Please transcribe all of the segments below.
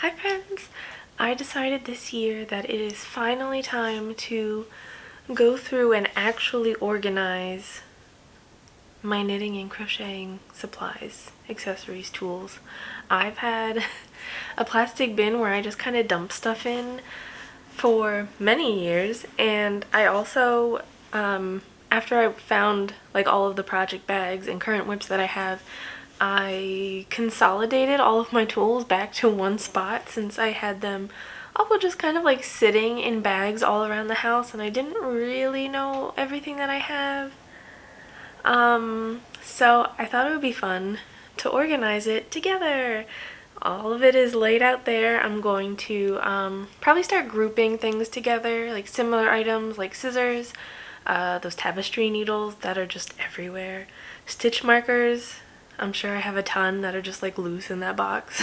Hi friends! I decided this year that it is finally time to go through and actually organize my knitting and crocheting supplies, accessories, tools. I've had a plastic bin where I just kind of dump stuff in for many years, and I also, after I found like all of the project bags and current whips that I have, I consolidated all of my tools back to one spot since I had them all just kind of like sitting in bags all around the house and I didn't really know everything that I have. So I thought it would be fun to organize it together. All of it is laid out there. I'm going to probably start grouping things together, like similar items like scissors, those tapestry needles that are just everywhere, stitch markers. I'm sure I have a ton that are just like loose in that box.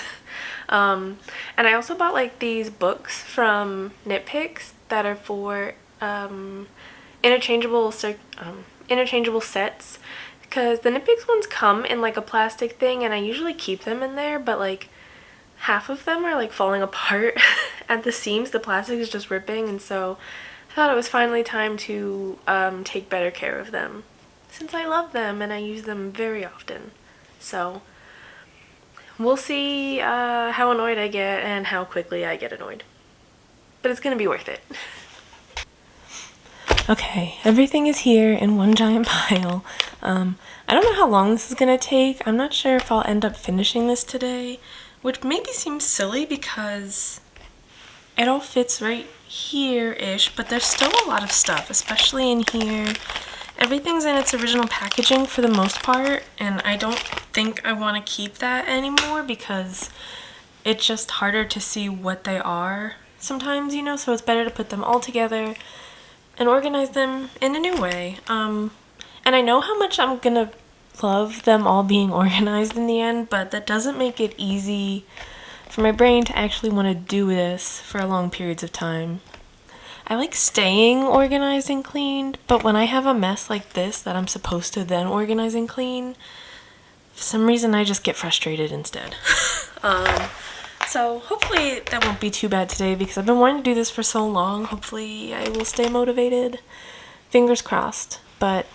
And I also bought like these books from Knit Picks that are for interchangeable sets, because the Knit Picks ones come in like a plastic thing and I usually keep them in there, but like half of them are like falling apart at the seams. The plastic is just ripping, and so I thought it was finally time to take better care of them since I love them and I use them very often. So we'll see how annoyed I get and how quickly I get annoyed. But it's gonna be worth it. Okay, everything is here in one giant pile. I don't know how long this is gonna take. I'm not sure if I'll end up finishing this today, which maybe seems silly because it all fits right here-ish, but there's still a lot of stuff, especially in here. Everything's in its original packaging for the most part, and I don't think I want to keep that anymore because it's just harder to see what they are sometimes, you know, so it's better to put them all together and organize them in a new way. And I know how much I'm gonna love them all being organized in the end, but that doesn't make it easy for my brain to actually want to do this for long periods of time. I like staying organized and cleaned, but when I have a mess like this that I'm supposed to then organize and clean, for some reason I just get frustrated instead. So hopefully that won't be too bad today because I've been wanting to do this for so long. Hopefully I will stay motivated. Fingers crossed. But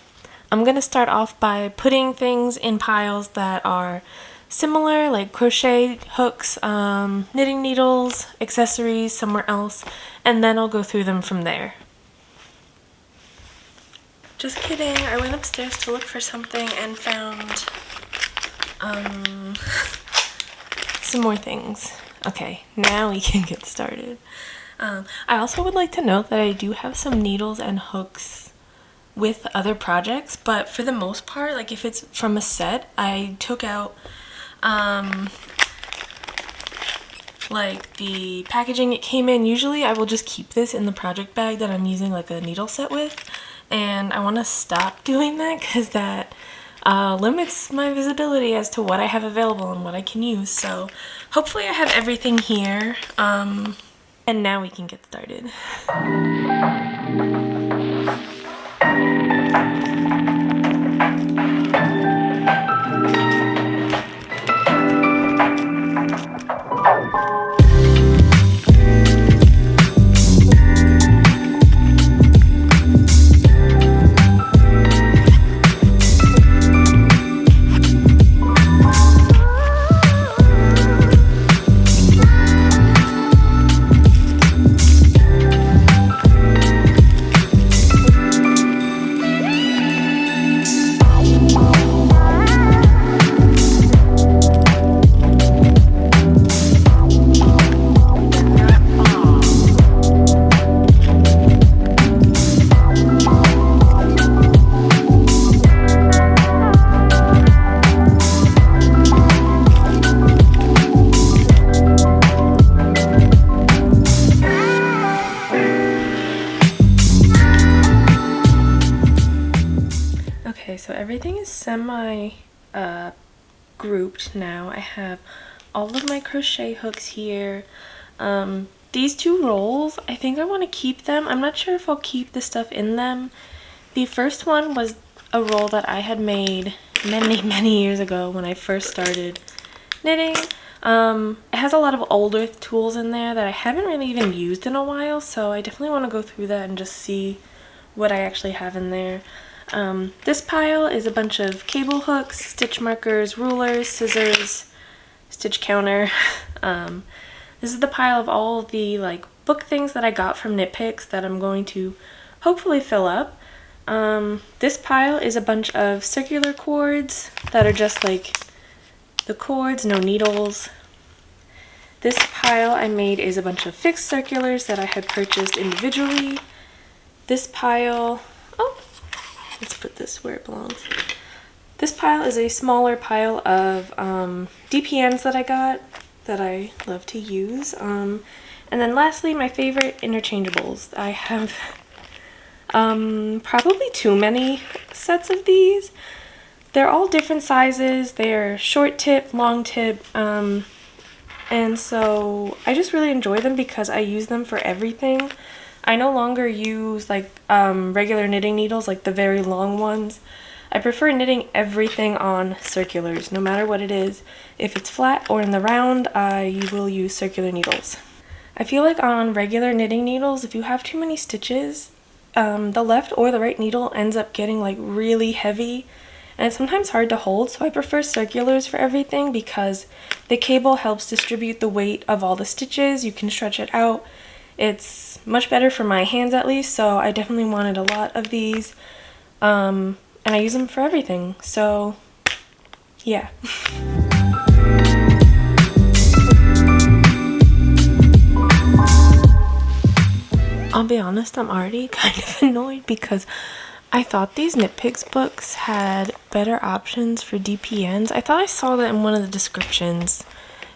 I'm going to start off by putting things in piles that are similar, like crochet hooks, knitting needles, accessories somewhere else, and then I'll go through them from there. Just kidding, I went upstairs to look for something and found some more things. Okay, now we can get started. I also would like to note that I do have some needles and hooks with other projects, but for the most part, like if it's from a set, I took out like the packaging it came in. Usually I will just keep this in the project bag that I'm using like a needle set with, and I want to stop doing that because that limits my visibility as to what I have available and what I can use. So hopefully I have everything here, and now we can get started. Okay, so everything is semi grouped now. I have all of my crochet hooks here. These two rolls, I think I want to keep them. I'm not sure if I'll keep the stuff in them. The first one was a roll that I had made many years ago when I first started knitting. It has a lot of older tools in there that I haven't really even used in a while, so I definitely want to go through that and just see what I actually have in there. This pile is a bunch of cable hooks, stitch markers, rulers, scissors, stitch counter. This is the pile of all the like book things that I got from Knit Picks that I'm going to hopefully fill up. This pile is a bunch of circular cords that are just like the cords, no needles. This pile I made is a bunch of fixed circulars that I had purchased individually. This pile, let's put this where it belongs. This pile is a smaller pile of DPNs that I got that I love to use. And then lastly, my favorite interchangeables. I have probably too many sets of these. They're all different sizes. They're short tip, long tip, and so I just really enjoy them because I use them for everything. I no longer use like regular knitting needles, like the very long ones. I prefer knitting everything on circulars, no matter what it is. If it's flat or in the round, I will use circular needles. I feel like on regular knitting needles, if you have too many stitches, the left or the right needle ends up getting like really heavy, and it's sometimes hard to hold, so I prefer circulars for everything because the cable helps distribute the weight of all the stitches. You can stretch it out. It's much better for my hands at least, so I definitely wanted a lot of these, and I use them for everything, so yeah. I'll be honest, I'm already kind of annoyed because I thought these Knit Picks books had better options for DPNs. I thought I saw that in one of the descriptions.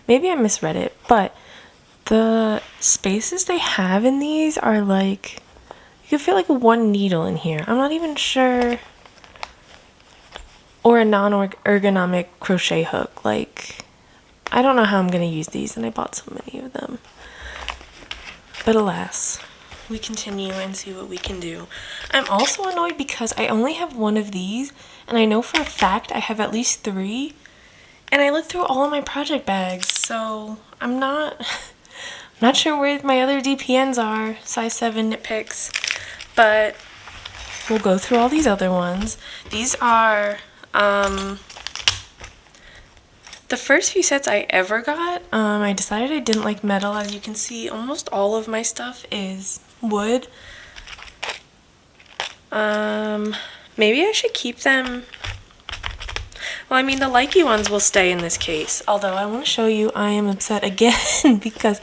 Maybe I misread it, but the spaces they have in these are like, you can fit like one needle in here. I'm not even sure. Or a non-ergonomic crochet hook. Like, I don't know how I'm going to use these, and I bought so many of them. But alas, we continue and see what we can do. I'm also annoyed because I only have one of these, and I know for a fact I have at least 3, and I looked through all of my project bags, so I'm not sure where my other DPNs are, size 7 Knit Picks, but we'll go through all these other ones. These are the first few sets I ever got. I decided I didn't like metal. As you can see, almost all of my stuff is wood. Maybe I should keep them. Well, I mean, the likey ones will stay in this case. Although I want to show you, I am upset again because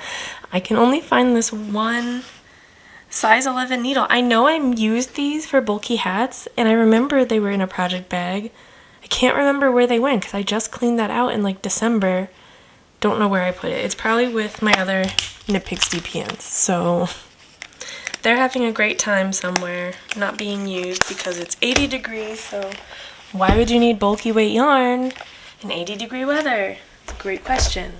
I can only find this one size 11 needle. I know I used these for bulky hats, and I remember they were in a project bag. I can't remember where they went because I just cleaned that out in like December. Don't know where I put it. It's probably with my other Knit Picks DPNs. So they're having a great time somewhere, not being used because it's 80 degrees. So why would you need bulky weight yarn in 80-degree weather? It's a great question.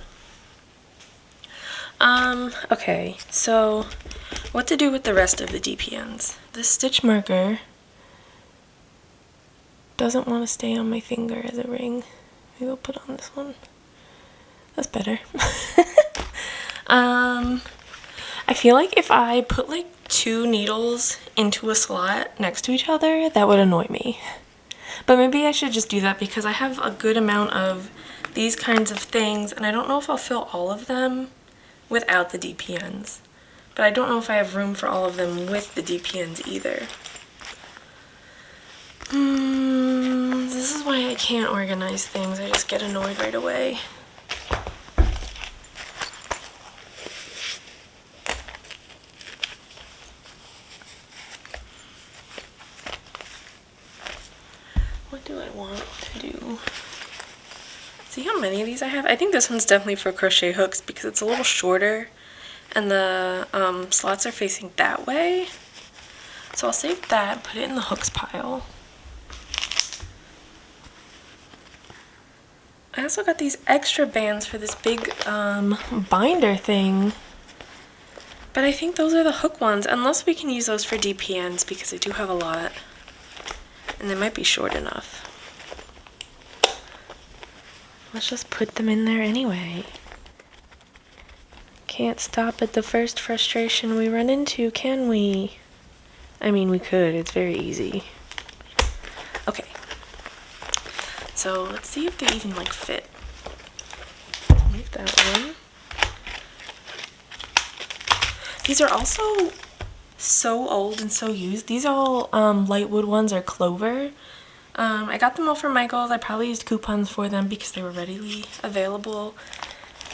Okay, so what to do with the rest of the DPNs? This stitch marker doesn't want to stay on my finger as a ring. Maybe I'll put on this one. That's better. I feel like if I put like 2 needles into a slot next to each other, that would annoy me. But maybe I should just do that because I have a good amount of these kinds of things, and I don't know if I'll fill all of them without the DPNs. But I don't know if I have room for all of them with the DPNs either. This is why I can't organize things. I just get annoyed right away. What do I want to do? See how many of these I have? I think this one's definitely for crochet hooks because it's a little shorter and the slots are facing that way. So I'll save that, put it in the hooks pile. I also got these extra bands for this big binder thing. But I think those are the hook ones, unless we can use those for DPNs because I do have a lot. And they might be short enough. Let's just put them in there anyway. Can't stop at the first frustration we run into, can we? I mean, we could. It's very easy. Okay. So let's see if they even like fit. Move that one. These are also so old and so used. These all Lightwood ones are clover. I got them all from Michael's. I probably used coupons for them because they were readily available.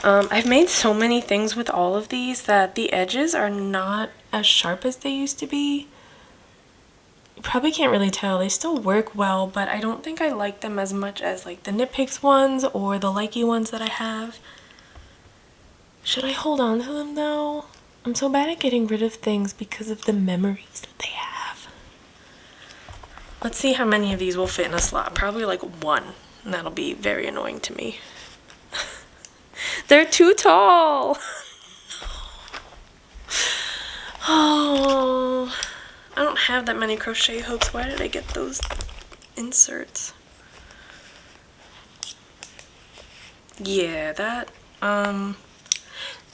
I've made so many things with all of these that the edges are not as sharp as they used to be. You probably can't really tell. They still work well, but I don't think I like them as much as like the Knit Picks ones or the Likey ones that I have. Should I hold on to them though? I'm so bad at getting rid of things because of the memories that they have. Let's see how many of these will fit in a slot. Probably like one, and that'll be very annoying to me. They're too tall. Oh, I don't have that many crochet hooks. Why did I get those inserts? Yeah, that,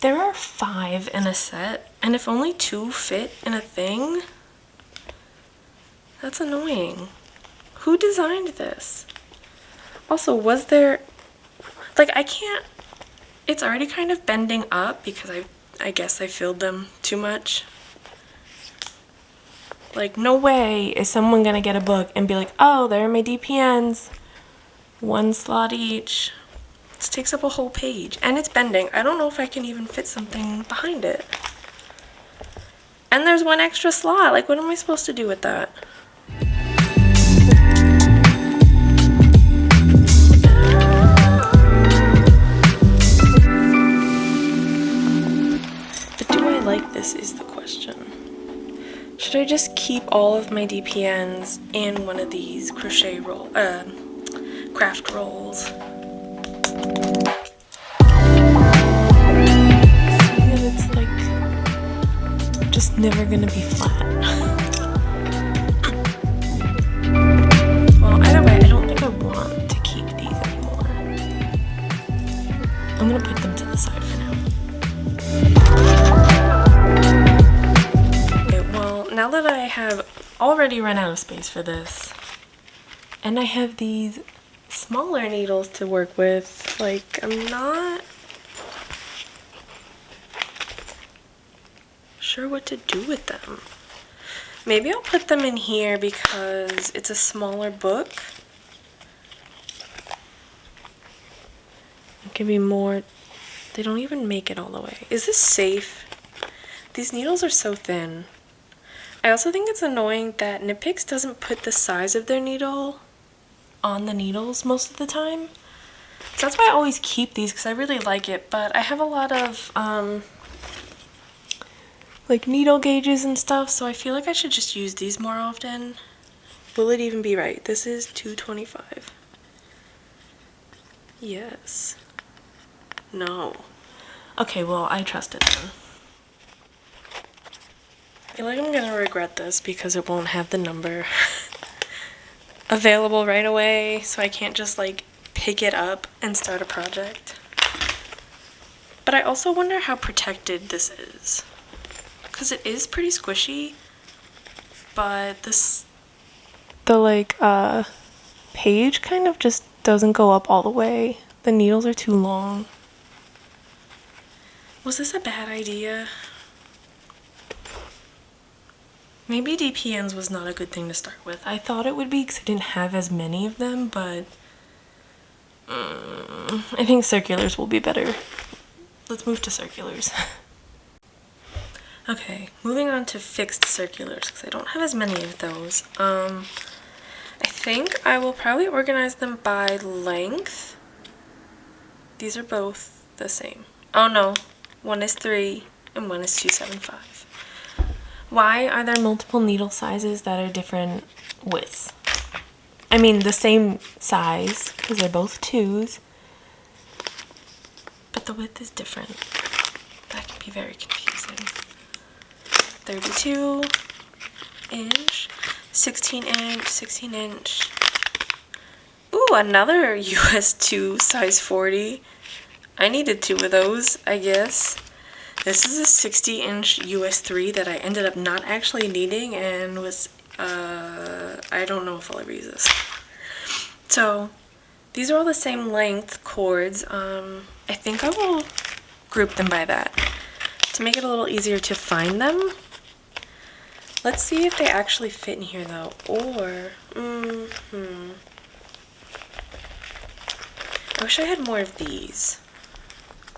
there are 5 in a set, and if only 2 fit in a thing, that's annoying. Who designed this? Also, was there, like, I can't, it's already kind of bending up because I guess I filled them too much. Like, no way is someone gonna get a book and be like, oh, there are my DPNs. 1 slot each. This takes up a whole page, and it's bending. I don't know if I can even fit something behind it. And there's 1 extra slot. Like, what am I supposed to do with that? But do I like this is the question. Should I just keep all of my DPNs in one of these crochet roll, craft rolls? It's like just never gonna be flat. Well, either way, I don't think I want to keep these anymore. I'm gonna put them to the side for now. Okay, well, now that I have already run out of space for this, and I have these smaller needles to work with, like, I'm not sure what to do with them. Maybe I'll put them in here because it's a smaller book. It can be more, they don't even make it all the way. Is this safe? These needles are so thin. I also think it's annoying that Knit Picks doesn't put the size of their needle on the needles most of the time. So that's why I always keep these, because I really like it, but I have a lot of like needle gauges and stuff, so I feel like I should just use these more often. Will it even be right? This is 225. Yes. No. Okay, well, I trusted them. I feel like I'm gonna regret this because it won't have the number available right away, so I can't just like pick it up and start a project. But I also wonder how protected this is, because it is pretty squishy, but the like page kind of just doesn't go up all the way. The needles are too long. Was this a bad idea? Maybe DPNs was not a good thing to start with. I thought it would be because I didn't have as many of them, but I think circulars will be better. Let's move to circulars. Okay, moving on to fixed circulars, because I don't have as many of those. I think I will probably organize them by length. These are both the same. Oh no, one is 3 and one is 275. Why are there multiple needle sizes that are different widths? I mean, the same size, because they're both 2s, but the width is different. That can be very confusing. 32 inch, 16 inch, 16 inch. Ooh, another US 2 size 40. I needed 2 of those, I guess. This is a 60-inch US 3 that I ended up not actually needing and was, I don't know if I'll ever use this. So these are all the same length cords. I think I will group them by that to make it a little easier to find them. Let's see if they actually fit in here though, or, I wish I had more of these.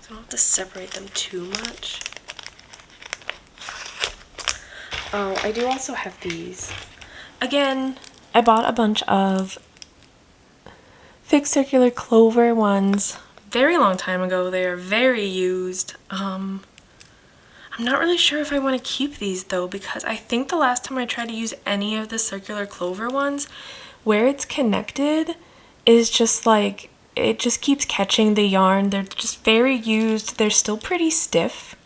So I don't have to separate them too much. Oh, I do also have these. Again, I bought a bunch of fixed circular clover ones very long time ago. They are very used. I'm not really sure if I want to keep these though, because I think the last time I tried to use any of the circular clover ones, where it's connected is just like, it just keeps catching the yarn. They're just very used. They're still pretty stiff.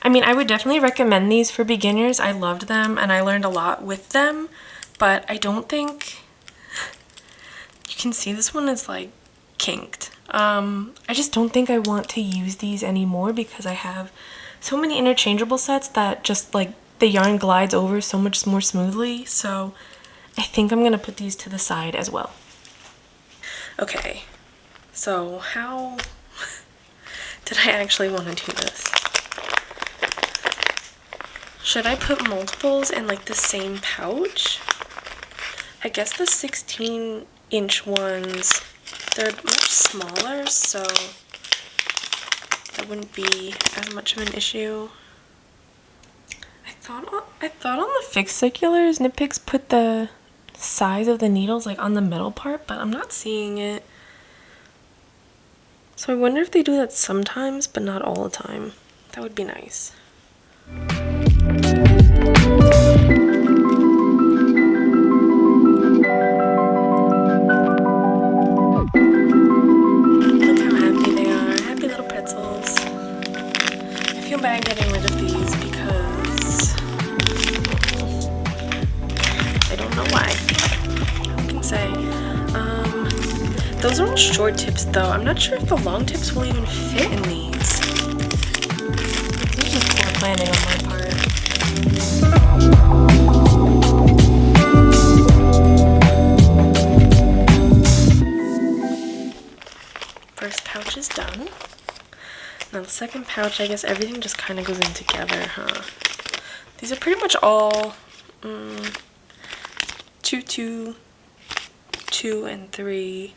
I mean, I would definitely recommend these for beginners. I loved them and I learned a lot with them, but I don't think, you can see this one is like kinked. I just don't think I want to use these anymore because I have so many interchangeable sets that just like the yarn glides over so much more smoothly. So I think I'm gonna put these to the side as well. Okay, so how did I actually want to do this? Should I put multiples in like the same pouch? I guess the 16-inch ones, they're much smaller, so that wouldn't be as much of an issue. I thought on the fixed circulars, Knit Picks put the size of the needles like on the middle part, but I'm not seeing it. So I wonder if they do that sometimes, but not all the time. That would be nice. Look how happy they are. Happy little pretzels. I feel bad getting rid of these because I don't know why. I can say. Those are all short tips though. I'm not sure if the long tips will even fit in these. This is just poor planning on my part. First pouch is done. Now the second pouch, I guess everything just kind of goes in together, huh? These are pretty much all 2, 2, 2, and 3.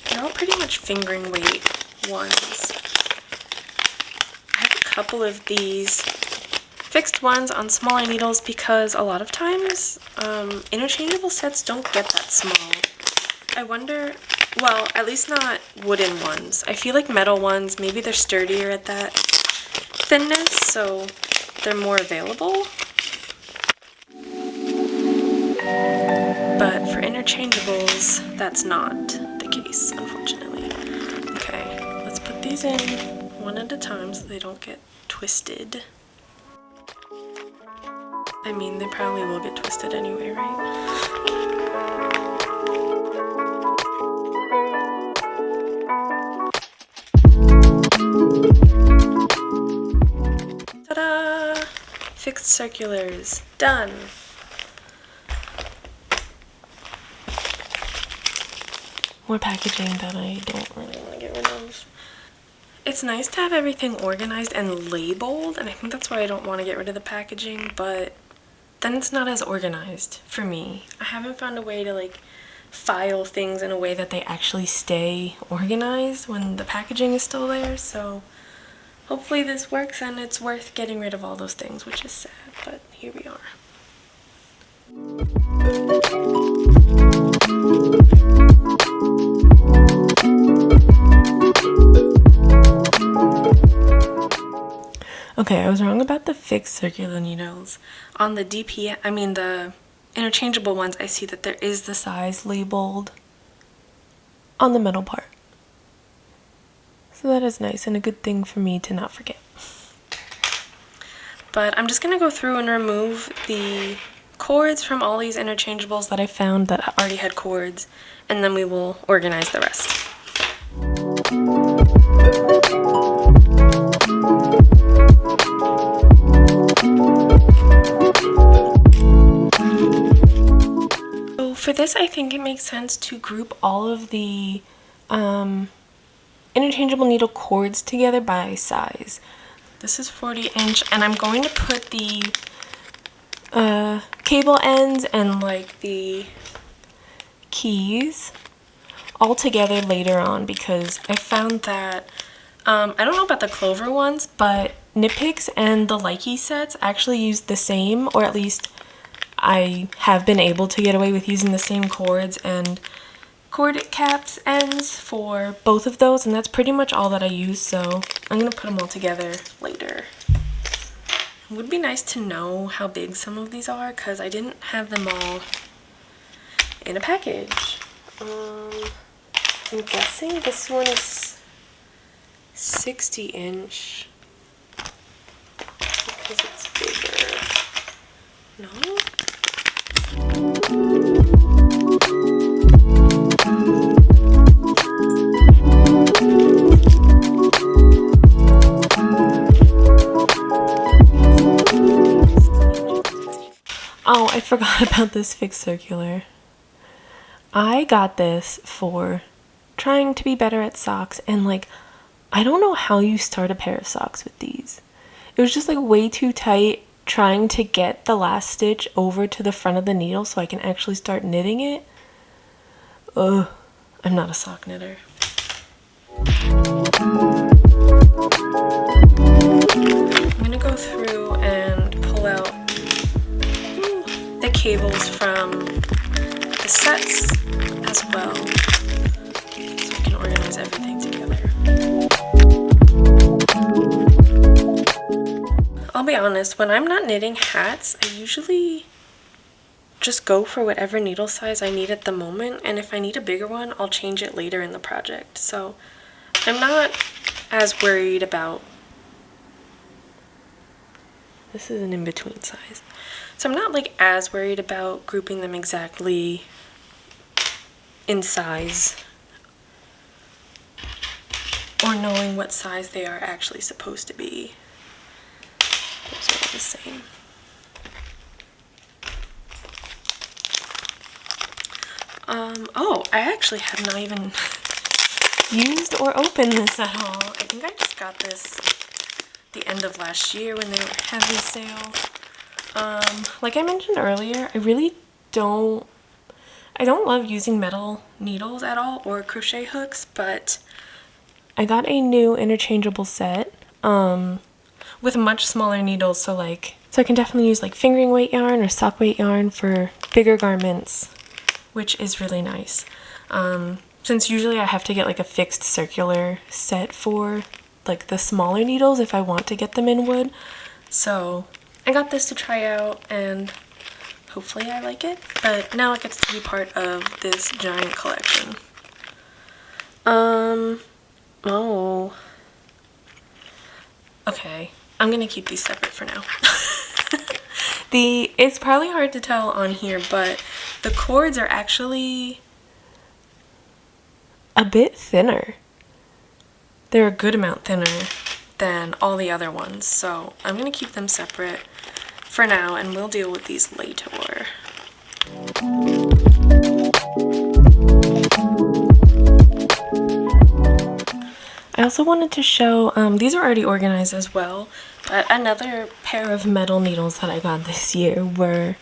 They're all pretty much fingering weight ones. I have a couple of these fixed ones on smaller needles because a lot of times interchangeable sets don't get that small. I wonder, well, at least not wooden ones. I feel like metal ones, maybe they're sturdier at that thinness, so they're more available. But for interchangeables, that's not the case, unfortunately. Okay, let's put these in one at a time so they don't get twisted. I mean, they probably will get twisted anyway, right? Ta-da! Fixed circulars, done. More packaging that I don't really want to get rid of. It's nice to have everything organized and labeled, and I think that's why I don't want to get rid of the packaging, but then it's not as organized for me. I haven't found a way to like file things in a way that they actually stay organized when the packaging is still there, so hopefully this works and it's worth getting rid of all those things, which is sad, but here we are. Okay, I was wrong about the fixed circular needles. On the the interchangeable ones, I see that there is the size labeled on the middle part. So that is nice and a good thing for me to not forget. But I'm just going to go through and remove the cords from all these interchangeables that I found that already had cords, and then we will organize the rest. this, I think it makes sense to group all of the interchangeable needle cords together by size. This is 40-inch, and I'm going to put the cable ends and like the keys all together later on, because I found that I don't know about the Clover ones, but Knit Picks and the Likey sets actually use the same, or at least I have been able to get away with using the same cords and cord caps ends for both of those, and that's pretty much all that I use, so I'm gonna put them all together later. It would be nice to know how big some of these are, because I didn't have them all in a package. I'm guessing this one is 60-inch because it's bigger. No? Oh, I forgot about this fixed circular. I got this for trying to be better at socks, and like, I don't know how you start a pair of socks with these. It was just like way too tight trying to get the last stitch over to the front of the needle so I can actually start knitting it. Ugh, I'm not a sock knitter. I'm gonna go through and pull out the cables from the sets as well, so I can organize everything together. I'll be honest, when I'm not knitting hats, I usually just go for whatever needle size I need at the moment, and if I need a bigger one, I'll change it later in the project. So I'm not as worried about, this is an in-between size, so I'm not like as worried about grouping them exactly in size or knowing what size they are actually supposed to be. Those are all the same. Oh, I actually have not even used or opened this at all. I think I just got this the end of last year when they were having sale. Like I mentioned earlier, I don't love using metal needles at all, or crochet hooks, but I got a new interchangeable set with much smaller needles, so I can definitely use like fingering weight yarn or sock weight yarn for bigger garments, which is really nice. Since usually I have to get like a fixed circular set for like the smaller needles if I want to get them in wood. So I got this to try out, and hopefully I like it, but now it gets to be part of this giant collection. Oh. Okay, I'm gonna keep these separate for now. It's probably hard to tell on here, but the cords are actually a bit thinner. They're a good amount thinner than all the other ones, so I'm gonna keep them separate for now, and we'll deal with these later. I also wanted to show, these are already organized as well, but another pair of metal needles that I got last year were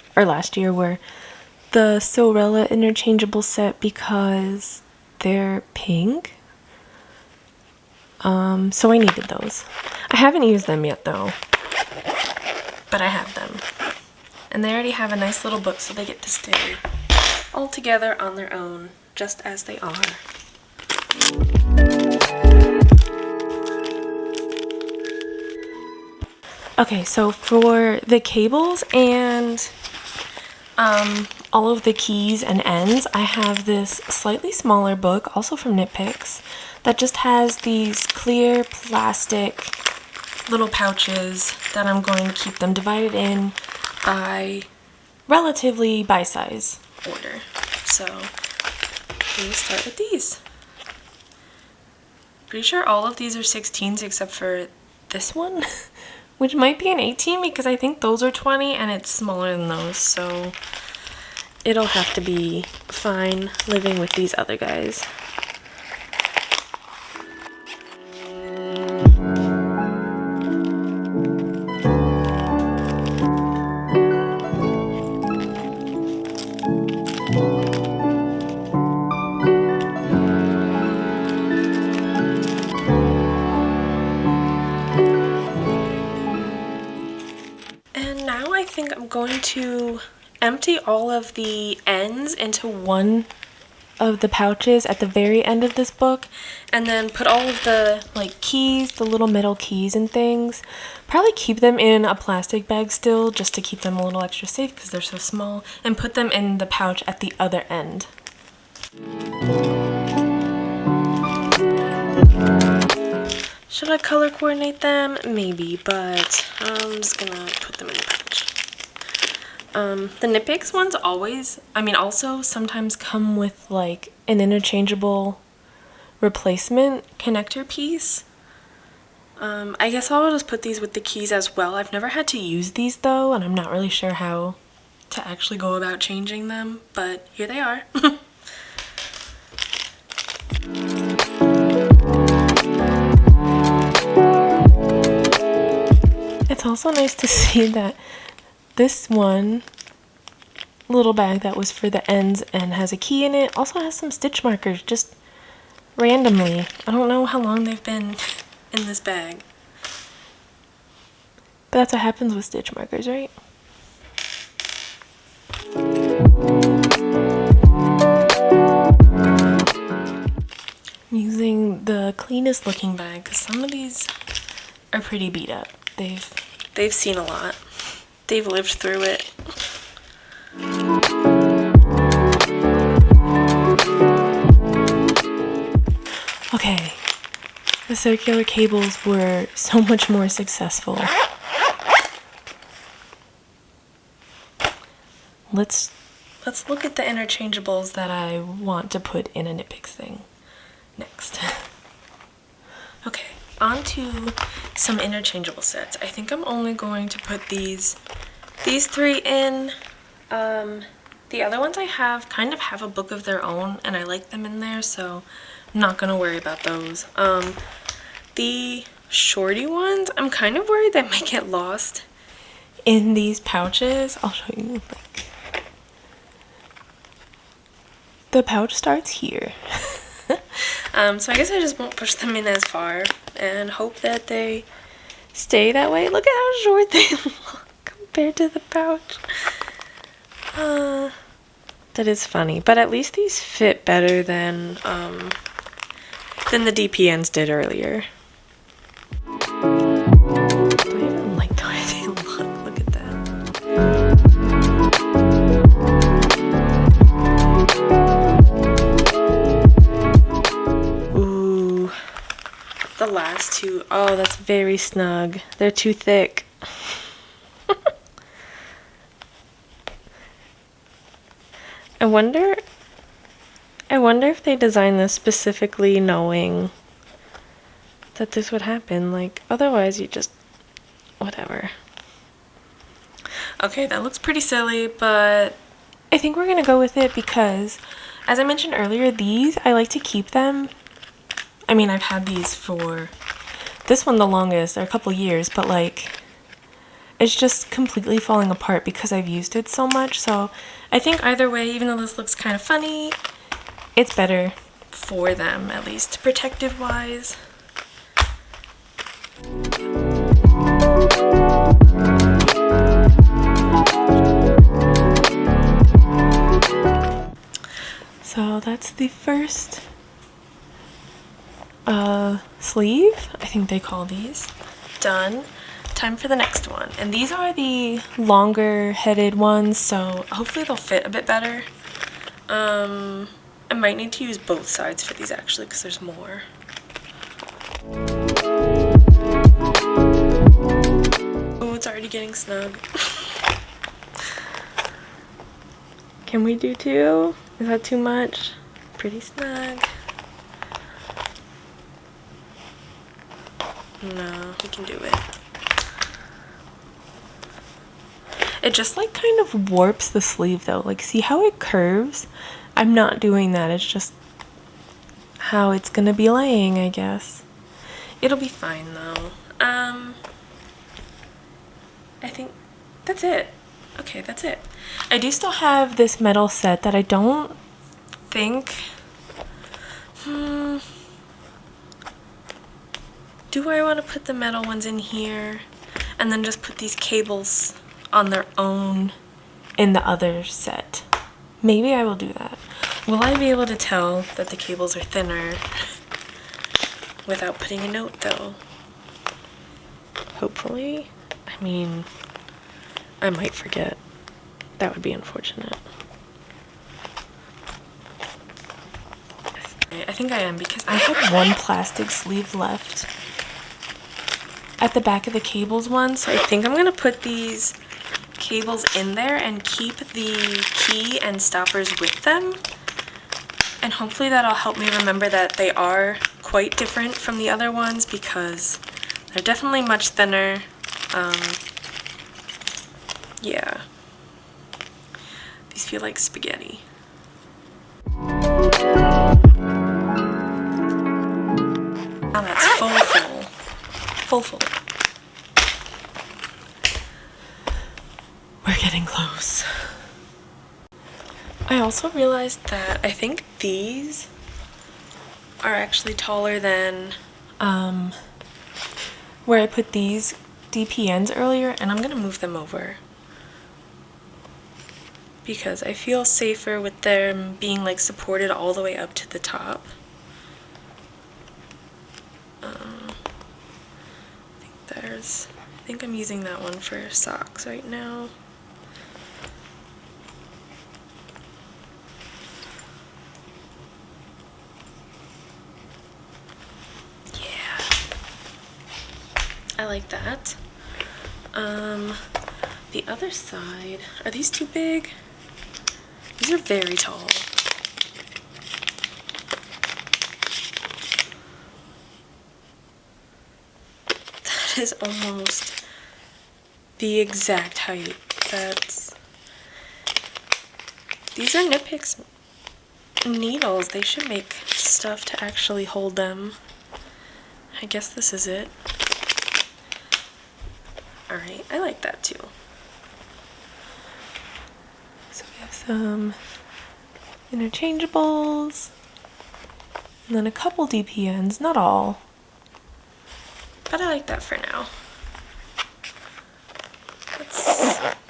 the Sorella interchangeable set, because they're pink. So I needed those. I haven't used them yet though, but I have them. And they already have a nice little book, so they get to stay all together on their own, just as they are. Okay, so for the cables and all of the keys and ends, I have this slightly smaller book, also from Knit Picks, that just has these clear plastic little pouches that I'm going to keep them divided in by relatively by size order. So we will start with these. Pretty sure all of these are 16s except for this one, which might be an 18 because I think those are 20 and it's smaller than those. So it'll have to be fine living with these other guys. And now I think I'm going to empty all of the ends into one of the pouches at the very end of this book, and then put all of the like keys, the little metal keys and things, probably keep them in a plastic bag still just to keep them a little extra safe because they're so small, and put them in the pouch at the other end. Should I color coordinate them? Maybe, but I'm just gonna put them in the pouch. The Knit Picks ones also sometimes come with like an interchangeable replacement connector piece. I guess I'll just put these with the keys as well. I've never had to use these though, and I'm not really sure how to actually go about changing them, but here they are. It's also nice to see that this one little bag that was for the ends and has a key in it also has some stitch markers just randomly. I don't know how long they've been in this bag. But that's what happens with stitch markers, right? I'm using the cleanest looking bag because some of these are pretty beat up. They've seen a lot. They've lived through it. Okay, the circular cables were so much more successful. Let's look at the interchangeables that I want to put in a Knit Picks thing next. Okay, on to some interchangeable sets. I think I'm only going to put these three in. The other ones I have kind of have a book of their own, and I like them in there, so I'm not gonna worry about those. The shorty ones, I'm kind of worried they might get lost in these pouches. I'll show you. The pouch starts here. So I guess I just won't push them in as far and hope that they stay that way. Look at how short they look compared to the pouch. That is funny, but at least these fit better than the DPNs did earlier. Do I even like the way they look? Look at that. Ooh, the last two. Oh, that's very snug. They're too thick. I wonder if they designed this specifically knowing that this would happen. Like, otherwise you just, whatever. Okay, that looks pretty silly, but I think we're gonna go with it because, as I mentioned earlier, these, I like to keep them. I mean, I've had these for, this one the longest, they're a couple years, but like, it's just completely falling apart because I've used it so much. So I think either way, even though this looks kind of funny, it's better for them, at least protective wise. So that's the first sleeve, I think they call these, done. Time for the next one, and these are the longer headed ones, so hopefully they'll fit a bit better. I might need to use both sides for these actually because there's more. Oh, it's already getting snug. Can we do two? Is that too much? Pretty snug. No, we can do it. It just like kind of warps the sleeve though. Like, see how it curves? I'm not doing that. It's just how it's gonna be laying, I guess. It'll be fine though. I think that's it. Okay, that's it. I do still have this metal set that I don't think... Do I want to put the metal ones in here and then just put these cables on their own in the other set? Maybe I will do that. Will I be able to tell that the cables are thinner without putting a note though? Hopefully. I mean, I might forget. That would be unfortunate. I think I am, because I have one plastic sleeve left at the back of the cables one, so I think I'm gonna put these cables in there and keep the key and stoppers with them, and hopefully that'll help me remember that they are quite different from the other ones, because they're definitely much thinner. Yeah, these feel like spaghetti. Oh, that's full. We're getting close. I also realized that I think these are actually taller than where I put these DPNs earlier, and I'm gonna move them over because I feel safer with them being like supported all the way up to the top. I think I'm using that one for socks right now. Yeah, I like that. The other side, are these too big? These are very tall. That is almost the exact height. These are Knit Picks needles. They should make stuff to actually hold them. I guess this is it. Alright, I like that too. So we have some interchangeables, and then a couple DPNs, not all. But I like that for now. Let's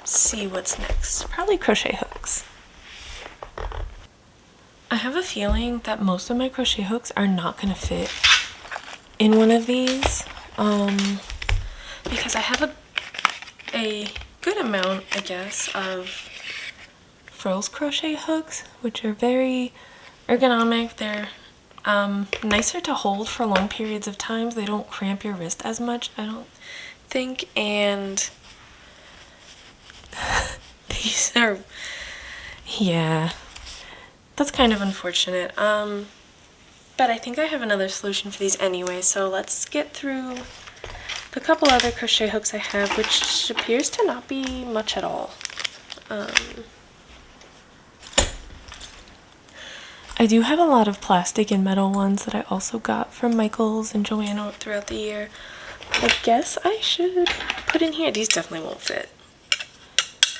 see what's next. Probably crochet hooks. I have a feeling that most of my crochet hooks are not going to fit in one of these, because I have a good amount, I guess, of frills crochet hooks, which are very ergonomic. They're nicer to hold for long periods of time. They don't cramp your wrist as much, I don't think, and these are, yeah, that's kind of unfortunate. But I think I have another solution for these anyway, so let's get through the couple other crochet hooks I have, which appears to not be much at all. I do have a lot of plastic and metal ones that I also got from Michaels and Joanna throughout the year. I guess I should put in here. These definitely won't fit.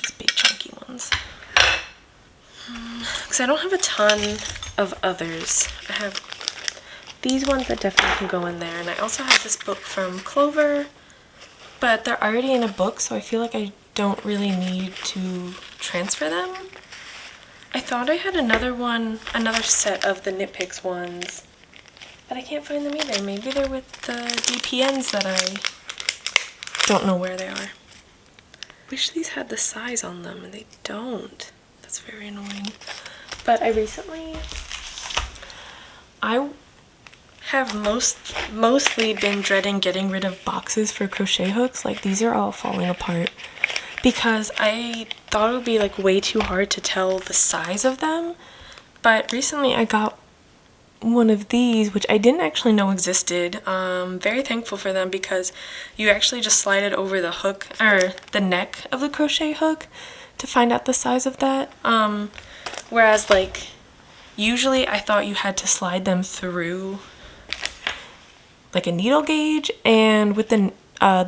These big chunky ones. Because I don't have a ton of others. I have these ones that definitely can go in there. And I also have this book from Clover, but they're already in a book, so I feel like I don't really need to transfer them. I thought I had another set of the Knit Picks ones, but I can't find them either. Maybe they're with the DPNs that I don't know where they are. Wish these had the size on them, and they don't. That's very annoying. But I have mostly been dreading getting rid of boxes for crochet hooks. Like, these are all falling apart because I thought it would be like way too hard to tell the size of them. But recently I got one of these, which I didn't actually know existed. Very thankful for them because you actually just slide it over the hook, or the neck of the crochet hook, to find out the size of that. Whereas like usually I thought you had to slide them through like a needle gauge, and with the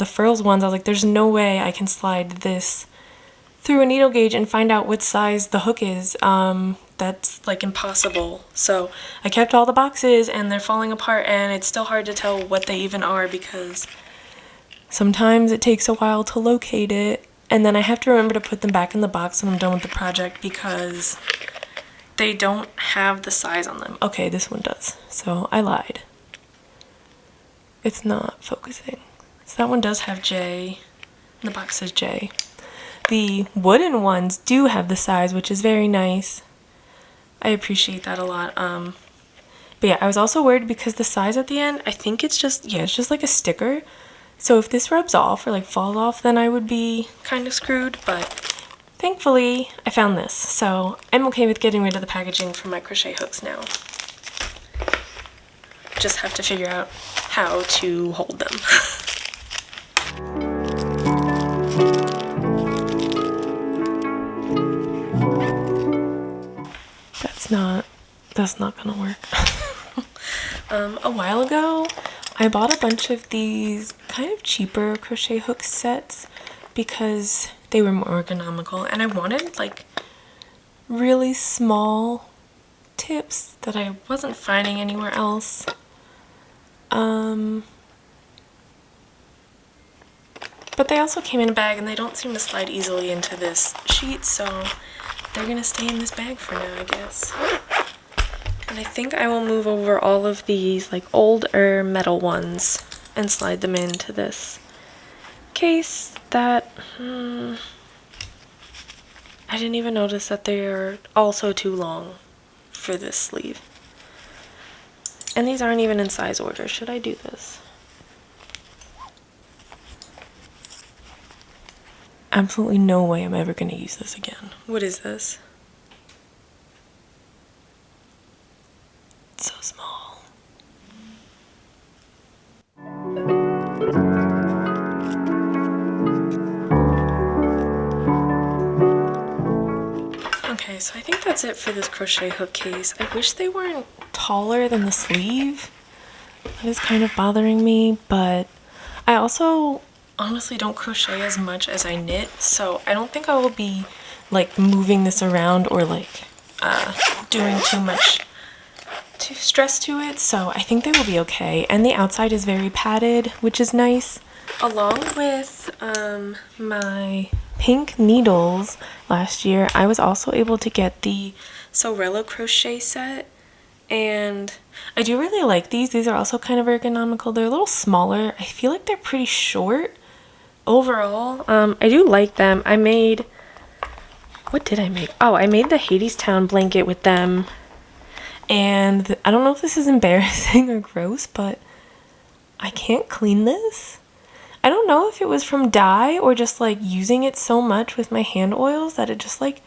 furls ones I was like, there's no way I can slide this through a needle gauge and find out what size the hook is. That's like impossible. So I kept all the boxes and they're falling apart, and it's still hard to tell what they even are because sometimes it takes a while to locate it, and then I have to remember to put them back in the box when I'm done with the project because they don't have the size on them. Okay, this one does, so I lied. It's not focusing. So that one does have J, and the box says J. The wooden ones do have the size, which is very nice. I appreciate that a lot. But yeah, I was also worried because the size at the end, I think it's just, yeah, it's just like a sticker. So if this rubs off or like falls off, then I would be kind of screwed. But thankfully, I found this. So I'm okay with getting rid of the packaging for my crochet hooks now. Just have to figure out how to hold them. That's not gonna work. A while ago, I bought a bunch of these kind of cheaper crochet hook sets because they were more economical, and I wanted like really small tips that I wasn't finding anywhere else. But they also came in a bag, and they don't seem to slide easily into this sheet, so they're gonna stay in this bag for now, I guess. And I think I will move over all of these like older metal ones and slide them into this case that I didn't even notice that they are also too long for this sleeve. And these aren't even in size order. Should I do this? Absolutely no way I'm ever going to use this again. What is this? It's so small. Okay, so I think that's it for this crochet hook case. I wish they weren't taller than the sleeve. That is kind of bothering me, but I also honestly don't crochet as much as I knit, so I don't think I will be like moving this around or like doing too much stress to it, so I think they will be okay. And the outside is very padded, which is nice. Along with my pink needles last year, I was also able to get the Sorello crochet set, and I do really like these. These are also kind of ergonomical. They're a little smaller. I feel like they're pretty short overall. I do like them. I made, what did I make? Oh, I made the Hadestown blanket with them, and I don't know if this is embarrassing or gross, but I can't clean this. I don't know if it was from dye or just like using it so much with my hand oils that it just like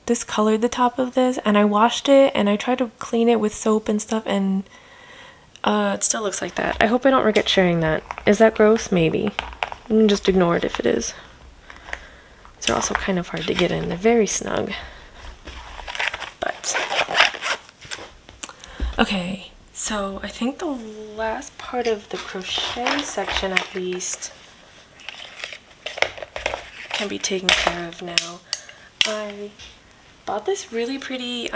discolored the top of this, and I washed it and I tried to clean it with soap and stuff, and it still looks like that. I hope I don't regret sharing that. Is that gross? Maybe. You can just ignore it if it is. These are also kind of hard to get in. They're very snug. But okay, so I think the last part of the crochet section at least can be taken care of now. I bought this really pretty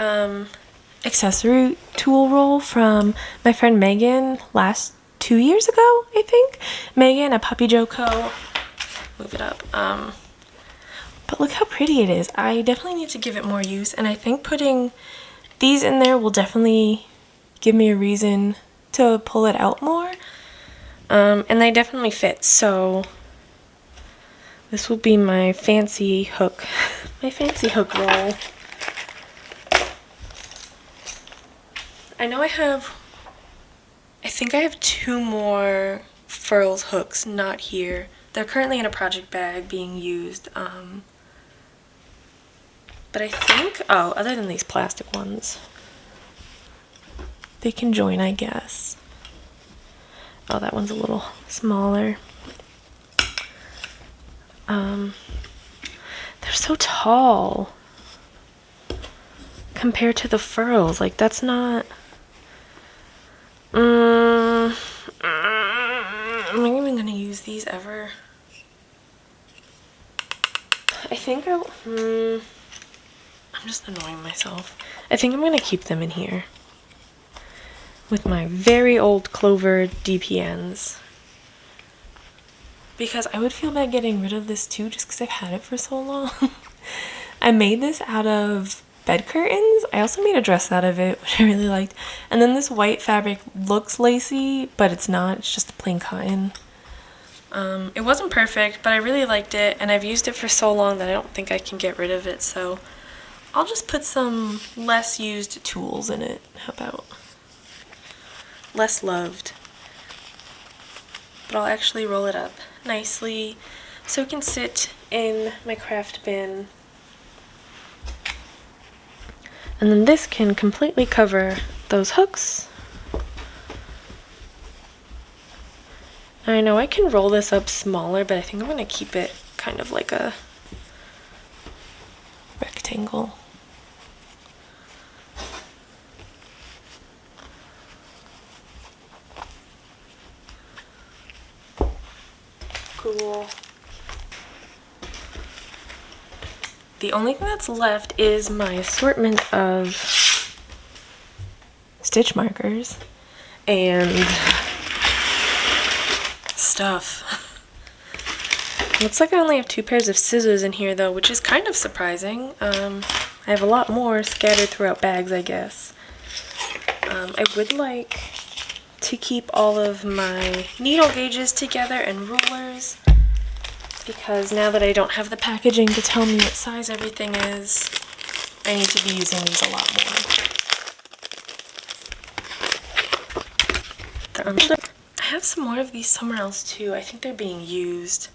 accessory tool roll from my friend Megan 2 years ago, I think. Megan at Puppy Joe Co. Move it up. But look how pretty it is. I definitely need to give it more use, and I think putting these in there will definitely give me a reason to pull it out more. And they definitely fit, so this will be my fancy hook, roll. I think I have 2 more furls hooks not here. They're currently in a project bag being used, but I think, oh, other than these plastic ones, they can join, I guess. Oh, that one's a little smaller. They're so tall compared to the furls. Like, that's not... am I even gonna use these ever? I think I'm just annoying myself. I think I'm gonna keep them in here with my very old Clover DPNs. Because I would feel bad getting rid of this too, just because I've had it for so long. I made this out of bed curtains. I also made a dress out of it, which I really liked. And then this white fabric looks lacy, but it's not. It's just a plain cotton. It wasn't perfect, but I really liked it, and I've used it for so long that I don't think I can get rid of it, so I'll just put some less used tools in it. How about? Less loved. But I'll actually roll it up nicely so it can sit in my craft bin. And then this can completely cover those hooks. I know I can roll this up smaller, but I think I'm going to keep it kind of like a rectangle. Cool. The only thing that's left is my assortment of stitch markers and stuff. Looks like I only have 2 pairs of scissors in here though, which is kind of surprising. I have a lot more scattered throughout bags, I guess. I would like to keep all of my needle gauges together and rulers, because now that I don't have the packaging to tell me what size everything is, I need to be using these a lot more. I have some more of these somewhere else too. I think they're being used.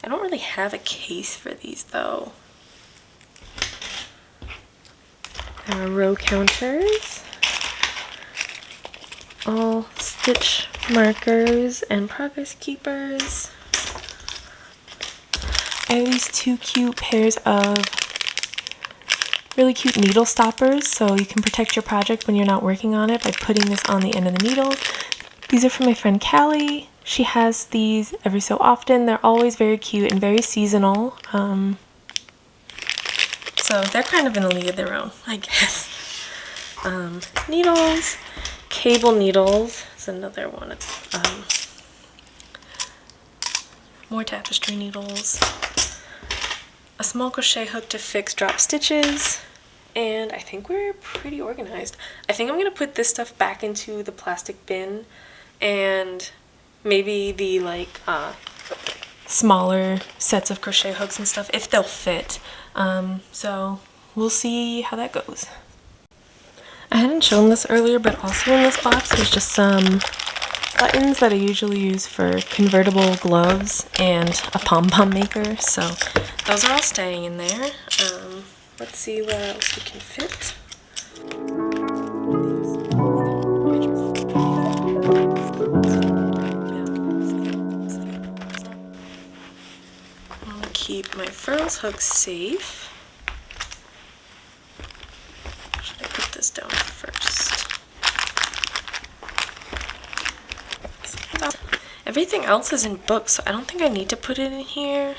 I don't really have a case for these though. There are row counters, all stitch markers and progress keepers. I have these 2 cute pairs of really cute needle stoppers, so you can protect your project when you're not working on it by putting this on the end of the needle. These are from my friend Callie. She has these every so often. They're always very cute and very seasonal. So they're kind of in a league of their own, I guess. Needles, cable needles is another one. It's more tapestry needles, a small crochet hook to fix drop stitches, and I think we're pretty organized. I think I'm gonna put this stuff back into the plastic bin, and maybe the like smaller sets of crochet hooks and stuff if they'll fit. So we'll see how that goes. I hadn't shown this earlier, but also in this box there's just some buttons that I usually use for convertible gloves and a pom-pom maker, so those are all staying in there. Let's see what else we can fit. I'll keep my furls hooks safe. Should I put this down first? Everything else is in books, so I don't think I need to put it in here.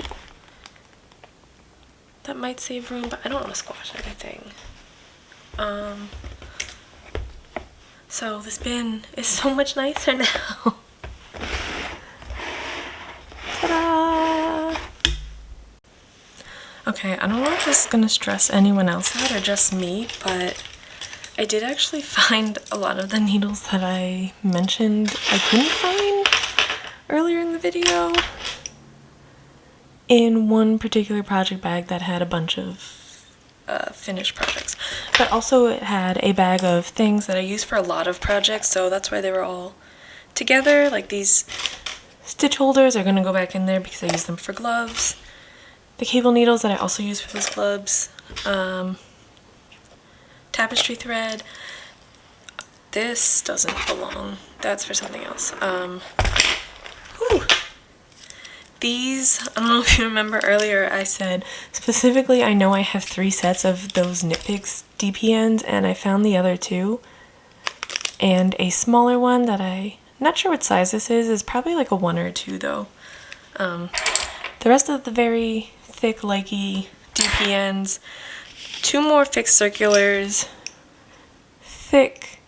That might save room, but I don't want to squash everything. So this bin is so much nicer now. Ta-da! Okay, I don't know if this is going to stress anyone else out or just me, but I did actually find a lot of the needles that I mentioned I couldn't find earlier in the video in one particular project bag that had a bunch of finished projects, but also it had a bag of things that I use for a lot of projects, so that's why they were all together. Like these stitch holders are going to go back in there because I use them for gloves. The cable needles that I also use for those gloves, tapestry thread, This doesn't belong. That's for something else. Whew. These, I don't know if you remember earlier I said, specifically I know I have 3 sets of those Knit Picks DPNs, and I found the other 2. And a smaller one that I'm not sure what size this is probably like a 1 or a 2 though. The rest of the very thick, likey DPNs, 2 more fixed circulars, thick,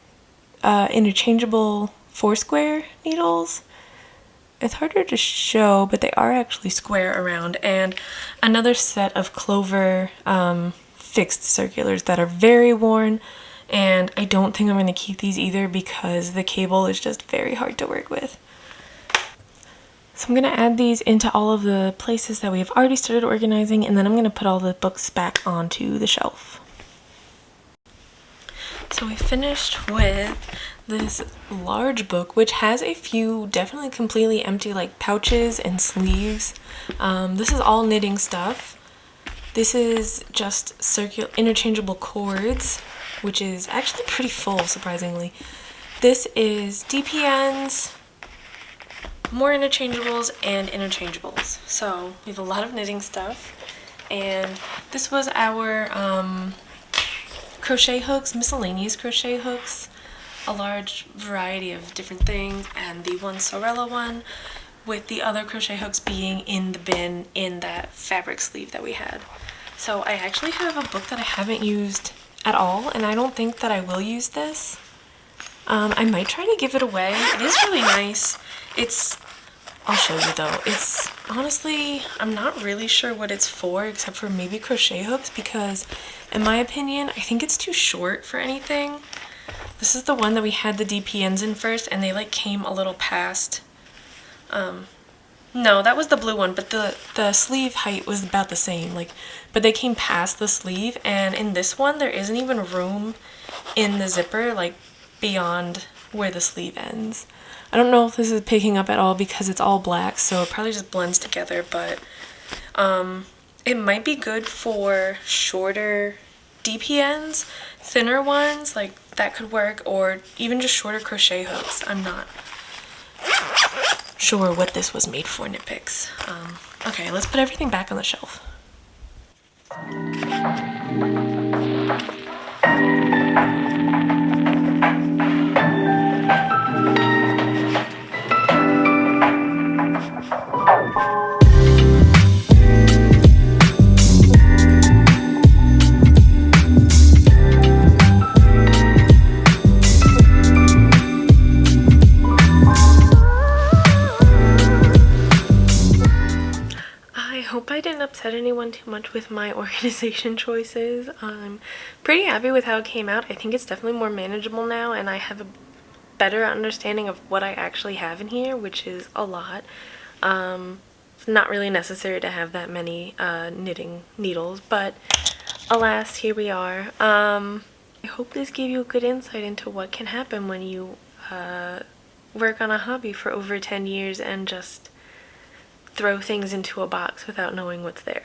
interchangeable 4-square needles. It's harder to show, but they are actually square around, and another set of clover fixed circulars that are very worn, and I don't think I'm going to keep these either because the cable is just very hard to work with. So I'm going to add these into all of the places that we have already started organizing, and then I'm going to put all the books back onto the shelf. So we finished with this large book, which has a few definitely completely empty like pouches and sleeves. This is all knitting stuff. This is just interchangeable cords, which is actually pretty full, surprisingly. This is DPNs, more interchangeables, and interchangeables. So we have a lot of knitting stuff. And this was our crochet hooks, miscellaneous crochet hooks, a large variety of different things, and the one Sorella one, with the other crochet hooks being in the bin in that fabric sleeve that we had. So I actually have a book that I haven't used at all, and I don't think that I will use this. I might try to give it away. It is really nice. I'll show you though. It's honestly, I'm not really sure what it's for except for maybe crochet hooks, because in my opinion, I think it's too short for anything. This is the one that we had the DPNs in first, and they like came a little past. No, that was the blue one, but the sleeve height was about the same, but they came past the sleeve, and in this one there isn't even room in the zipper like beyond where the sleeve ends. I don't know if this is picking up at all because it's all black, so it probably just blends together, but it might be good for shorter DPNs, thinner ones, like that could work, or even just shorter crochet hooks. I'm not sure what this was made for, Knit Picks. Okay, let's put everything back on the shelf. I hope I didn't upset anyone too much with my organization choices. I'm pretty happy with how it came out. I think it's definitely more manageable now, and I have a better understanding of what I actually have in here, which is a lot. It's not really necessary to have that many knitting needles, but alas, here we are. I hope this gave you a good insight into what can happen when you work on a hobby for over 10 years and just throw things into a box without knowing what's there.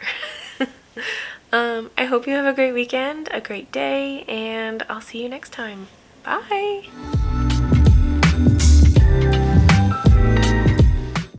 I hope you have a great weekend, a great day, and I'll see you next time. Bye!